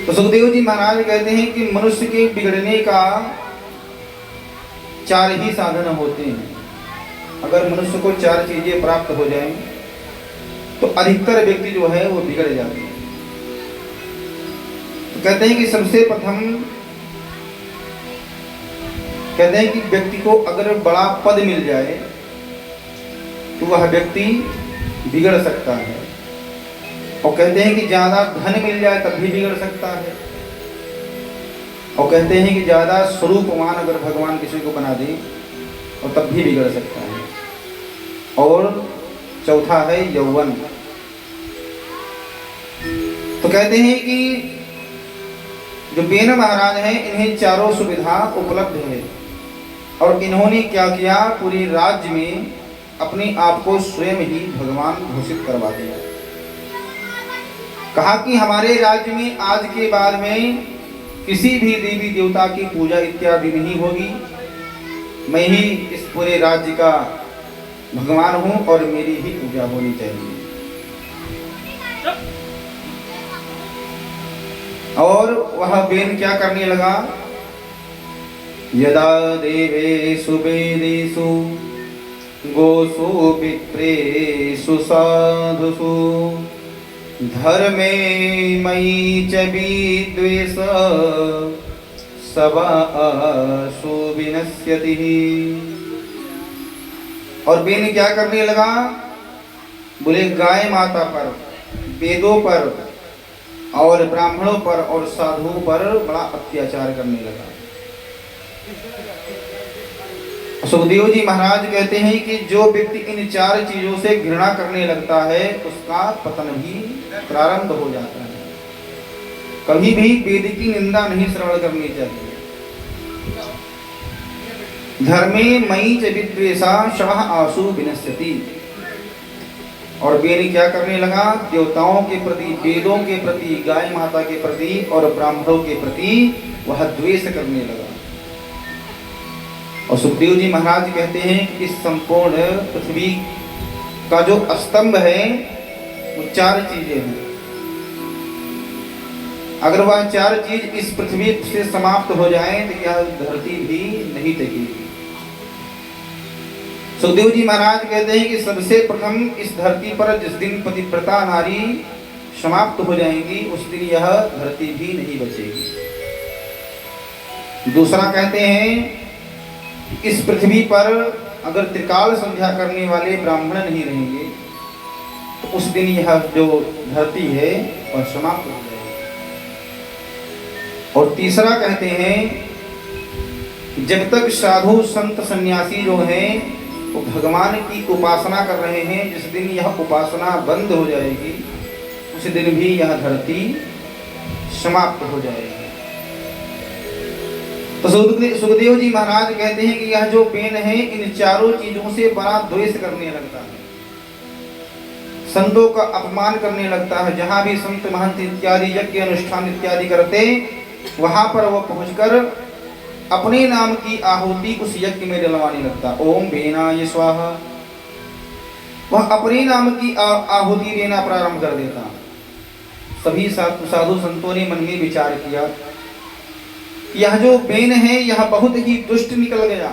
तो सुखदेव जी महाराज कहते हैं कि मनुष्य के बिगड़ने का 4 ही साधन होते हैं। अगर मनुष्य को 4 चीजें प्राप्त हो जाएं तो अधिकतर व्यक्ति जो है वो बिगड़ जाते हैं। तो कहते हैं कि सबसे प्रथम कहते हैं कि व्यक्ति को अगर बड़ा पद मिल जाए तो वह व्यक्ति बिगड़ सकता है, और कहते हैं कि ज्यादा धन मिल जाए तब भी बिगड़ सकता है, और कहते हैं कि ज्यादा स्वरूपवान अगर भगवान किसी को बना दे और तब भी बिगड़ सकता है। और चौथा है यौवन। तो कहते हैं कि जो बेन महाराज हैं इन्हें चारों सुविधा उपलब्ध है, और इन्होंने क्या किया, पूरे राज्य में अपने आप को स्वयं ही भगवान घोषित करवा दिया। कहा कि हमारे राज्य में आज के बाद में किसी भी देवी देवता की पूजा इत्यादि नहीं होगी, मैं ही इस पूरे राज्य का भगवान हूं और मेरी ही पूजा होनी चाहिए। और वह बेन क्या करने लगा, यदा देवेषु वेदेषु गोषु विप्रेषु साधुषु धर्मे मयि च विद्वेष सवासु विनश्यति। और बेन क्या करने लगा, बोले गाय माता पर, वेदों पर और ब्राह्मणों पर और साधुओं पर बड़ा अत्याचार करने लगा। सुखदेव जी महाराज कहते हैं कि जो व्यक्ति इन 4 चीजों से घृणा करने लगता है उसका पतन भी प्रारंभ हो जाता है। कभी भी वेद की निंदा नहीं श्रवण करनी चाहिए। धर्मे मयि च विद्वेषा शवः आसु विनश्यति। और बेन क्या करने लगा, देवताओं के प्रति, वेदों के प्रति, गाय माता के प्रति और ब्राह्मणों के प्रति वह द्वेष करने लगा। और सुखदेव जी महाराज कहते हैं कि इस संपूर्ण पृथ्वी का जो स्तंभ है वो 4 चीजें हैं। अगर वह 4 चीज इस पृथ्वी से समाप्त हो जाए तो यह धरती भी नहीं टिकेगी। सुखदेव जी महाराज कहते हैं कि सबसे प्रथम इस धरती पर जिस दिन पतिव्रता नारी समाप्त हो जाएंगी उस दिन यह धरती भी नहीं बचेगी। दूसरा कहते हैं इस पृथ्वी पर अगर त्रिकाल संध्या करने वाले ब्राह्मण नहीं रहेंगे तो उस दिन यह जो धरती है वह समाप्त हो जाएगी। और तीसरा कहते हैं जब तक साधु संत सन्यासी जो हैं वो भगवान की उपासना कर रहे हैं, जिस दिन यह उपासना बंद हो जाएगी उस दिन भी यह धरती समाप्त हो जाएगी। तो सुखदेव जी महाराज कहते हैं कि यह जो बेन है इन 4 चीजों से बड़ा द्वेष करने लगता है, संतों का अपमान करने लगता है। जहां भी संत महंत इत्यादि यज्ञ अनुष्ठान इत्यादि करते वहां पर वो पहुंचकर अपने नाम की आहुति उस यज्ञ में डलवाने लगता। ओम बेनाय स्वाहा, वह अपने नाम की आहुति देना प्रारंभ कर देता। सभी साधु संतों ने मन में विचार किया यह जो बेन है यह बहुत ही दुष्ट निकल गया।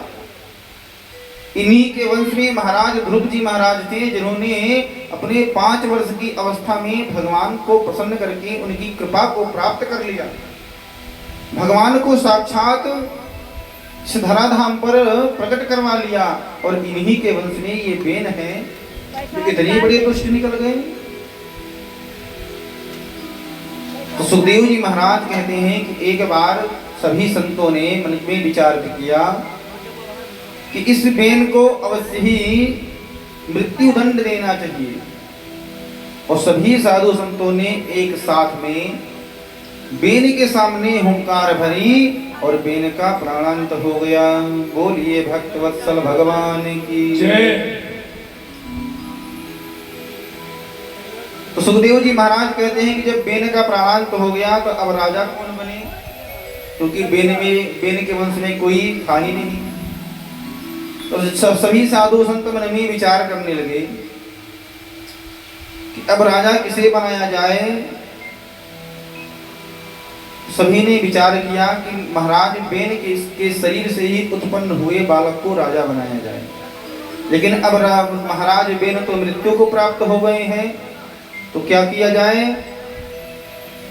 इन्हीं के वंश में महाराज ध्रुव जी महाराज थे जिन्होंने अपने 5 वर्ष की अवस्था में भगवान को प्रसन्न करके उनकी कृपा को प्राप्त कर लिया। भगवान को साक्षात धराधाम पर प्रकट करवा लिया, और इन्हीं के वंश में ये बेन है जो इतने बड़े दुष्ट निकल गए। तो सुखदेव जी महाराज कहते हैं कि एक बार सभी संतों ने मन में विचार किया कि इस बेन को अवश्य ही मृत्यु दंड देना चाहिए। और सभी साधु संतों ने एक साथ में बेन के सामने हुंकार भरी और बेन का प्राणांत हो गया। बोलिए भक्त वत्सल भगवान की जय। तो सुखदेव जी महाराज कहते हैं कि जब बेन का प्राणांत हो गया तो अब राजा कौन बने, क्योंकि बेन के वंश में कोई था ही नहीं। तो सभी साधु संत मन में विचार करने लगे कि अब राजा किसे बनाया जाए। सभी ने विचार किया कि महाराज बेन के शरीर से ही उत्पन्न हुए बालक को राजा बनाया जाए। लेकिन अब महाराज बेन तो मृत्यु को प्राप्त हो गए हैं, तो क्या किया जाए?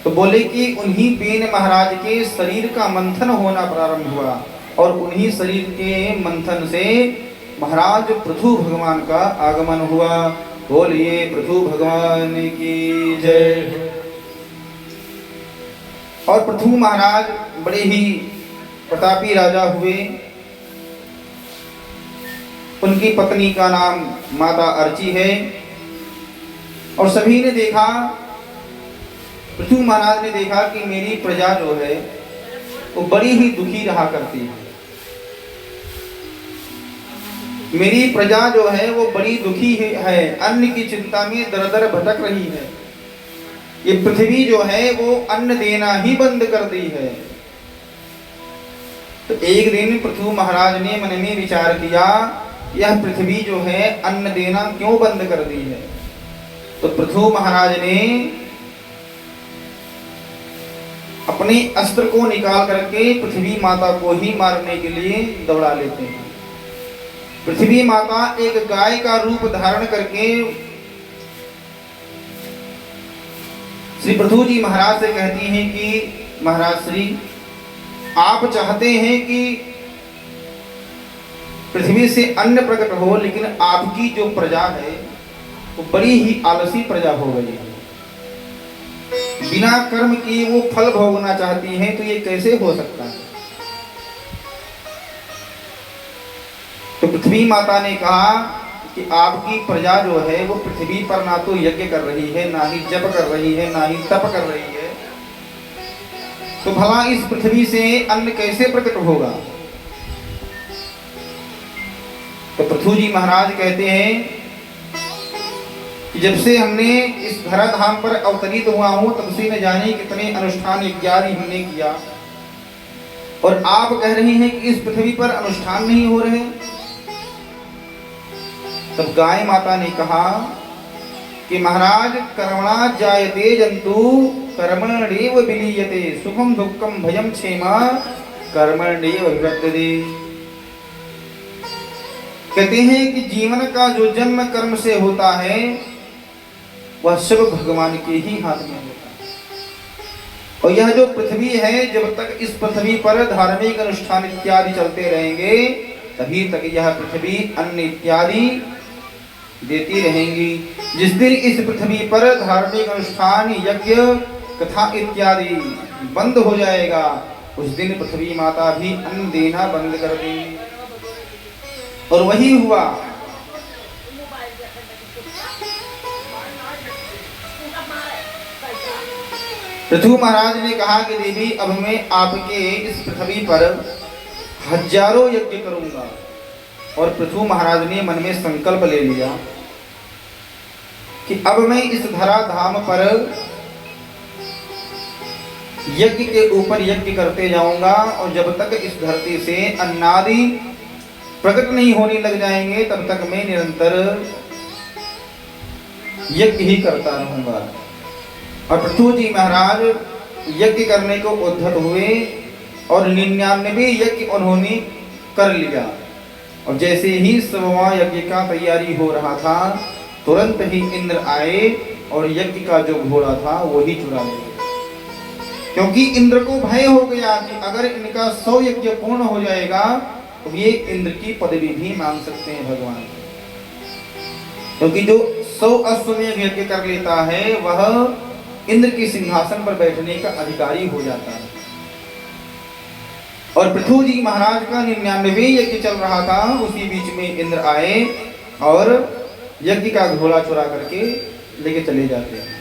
तो बोले कि उन्हीं बेन महाराज के शरीर का मंथन होना प्रारंभ हुआ और उन्हीं शरीर के मंथन से महाराज पृथु भगवान का आगमन हुआ। बोलिए पृथु भगवान की जय। और पृथु महाराज बड़े ही प्रतापी राजा हुए। उनकी पत्नी का नाम माता अर्ची है। और सभी ने देखा, पृथु महाराज ने देखा कि मेरी प्रजा जो है वो बड़ी ही दुखी रहा करती है। मेरी प्रजा जो है वो बड़ी दुखी है, अन्न की चिंता में दर दर भटक रही है। ये पृथ्वी जो है वो अन्न देना ही बंद कर दी है। तो एक दिन पृथु महाराज ने मन में विचार किया, यह पृथ्वी जो है अन्न देना क्यों बंद कर दी है? तो पृथु महाराज ने अपने अस्त्र को निकाल करके पृथ्वी माता को ही मारने के लिए दौड़ा लेते हैं। पृथ्वी माता एक गाय का रूप धारण करके श्री पृथु जी महाराज से कहती हैं कि महाराज श्री, आप चाहते हैं कि पृथ्वी से अन्न प्रकट हो, लेकिन आपकी जो प्रजा है वो बड़ी ही आलसी प्रजा हो गई है। बिना कर्म किए वो फल भोगना चाहती हैं, तो ये कैसे हो सकता है? तो पृथ्वी माता ने कहा कि आपकी प्रजा जो है वो पृथ्वी पर ना तो यज्ञ कर रही है, ना ही जप कर रही है, ना ही तप कर रही है, तो भला इस पृथ्वी से अन्न कैसे प्रकट होगा? तो पृथु जी महाराज कहते हैं कि जब से हमने इस धरा धाम पर अवतरित हुआ हूं, तब से न जाने कितने अनुष्ठान यज्ञादि हमने किया, और आप कह रहे हैं कि इस पृथ्वी पर अनुष्ठान नहीं हो रहे। तब गाय माता ने कहा कि महाराज, कर्मणा जायते जंतु कर्मण्येव विलीयते, सुखम दुःखम भयम क्षेमा कर्मण्येव विवर्तते। कहते हैं कि जीवन का जो जन्म कर्म से होता है वह सब भगवान के ही हाथ में होता है। और यह जो पृथ्वी है, जब तक इस पृथ्वी पर धार्मिक अनुष्ठान इत्यादि चलते रहेंगे, तभी तक यह पृथ्वी अन्न इत्यादि देती रहेंगी। जिस दिन इस पृथ्वी पर धार्मिक अनुष्ठान, यज्ञ, कथा इत्यादि बंद हो जाएगा, उस दिन पृथ्वी माता भी अन्न देना बंद कर देगी। और वही हुआ। पृथु महाराज ने कहा कि देवी, अब मैं आपके इस पृथ्वी पर हजारों यज्ञ करूंगा। और पृथु महाराज ने मन में संकल्प ले लिया कि अब मैं इस धरा धाम पर यज्ञ के ऊपर यज्ञ करते जाऊंगा, और जब तक इस धरती से अन्नादि प्रकट नहीं होने लग जाएंगे, तब तक मैं निरंतर यज्ञ ही करता रहूंगा। और पृथु जी महाराज यज्ञ करने को उद्धत हुए और 99 यज्ञ उन्होंने कर लिया। और जैसे ही 100वां यज्ञ का तैयारी हो रहा था, तुरंत ही इंद्र आए और यज्ञ का जो घोड़ा था वो ही चुरा लिया। क्योंकि इंद्र को भय हो गया कि अगर इनका 100 यज्ञ पूर्ण हो जाएगा तो ये इंद्र की पदवी भी मांग सकते हैं भगवान। क्योंकि जो 100 अश्वमेध यज्ञ कर लेता है वह इंद्र के सिंहासन पर बैठने का अधिकारी हो जाता है। और पृथु जी महाराज का 99 यज्ञ चल रहा था, उसी बीच में इंद्र आए और यज्ञ का घोड़ा चुरा करके लेके चले जाते हैं।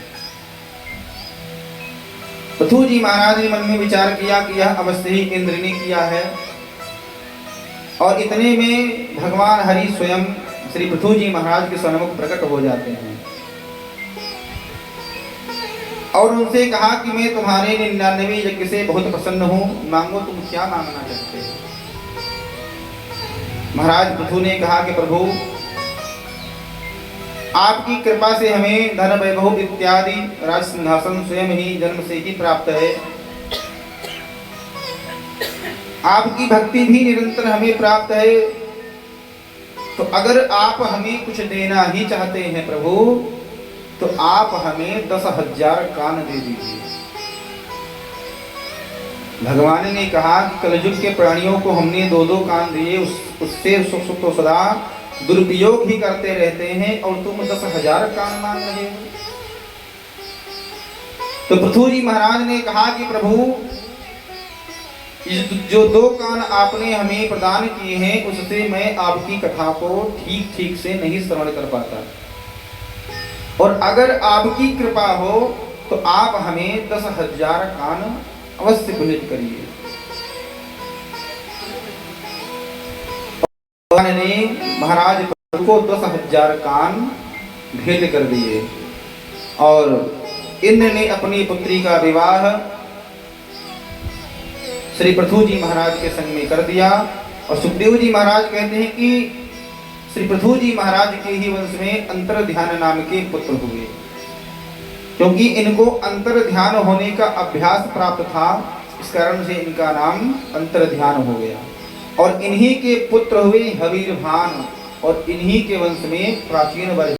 पृथु जी महाराज ने मन में विचार किया कि यह अवश्य ही इंद्र ने किया है। और इतने में भगवान हरि स्वयं श्री पृथु जी महाराज के सन्मुख प्रकट हो जाते हैं और उनसे कहा कि मैं तुम्हारे 99 यज्ञ से बहुत प्रसन्न हूँ, मांगो तुम क्या मांगना चाहते हो। महाराज पृथु ने कहा कि प्रभु, आपकी कृपा से हमें धन वैभव इत्यादि राज सिंहासन स्वयं ही जन्म से ही प्राप्त है। आपकी भक्ति भी निरंतर हमें प्राप्त है, तो अगर आप हमें कुछ देना ही चाहते हैं प्रभु, तो आप हमें 10,000 कान दे दीजिए। भगवान ने कहा कि कलयुग के प्राणियों को हमने 2-2 कान दिए, उससे तो सदा दुरुपयोग ही करते रहते हैं, और तुम 10,000 कान मांग रहे हो। तो पृथु जी महाराज ने कहा कि प्रभु, जो 2 कान आपने हमें प्रदान किए हैं, उससे मैं आपकी कथा को ठीक ठीक से नहीं श्रवण कर पाता, और अगर आपकी कृपा हो तो आप हमें 10,000 कान अवश्य भेंट करिए। भगवान ने महाराज को 10,000 कान भेंट कर दिए, और इंद्र ने अपनी पुत्री का विवाह श्री पृथु जी महाराज के संग में कर दिया। और सुखदेव जी महाराज कहते हैं कि श्री पृथु जी महाराज के ही वंश में अंतर ध्यान नाम के पुत्र हुए, क्योंकि इनको अंतर ध्यान होने का अभ्यास प्राप्त था, इस कारण से इनका नाम अंतर ध्यान हो गया। और इन्हीं के पुत्र हुए हवीरभान, और इन्हीं के वंश में प्राचीन वर्ष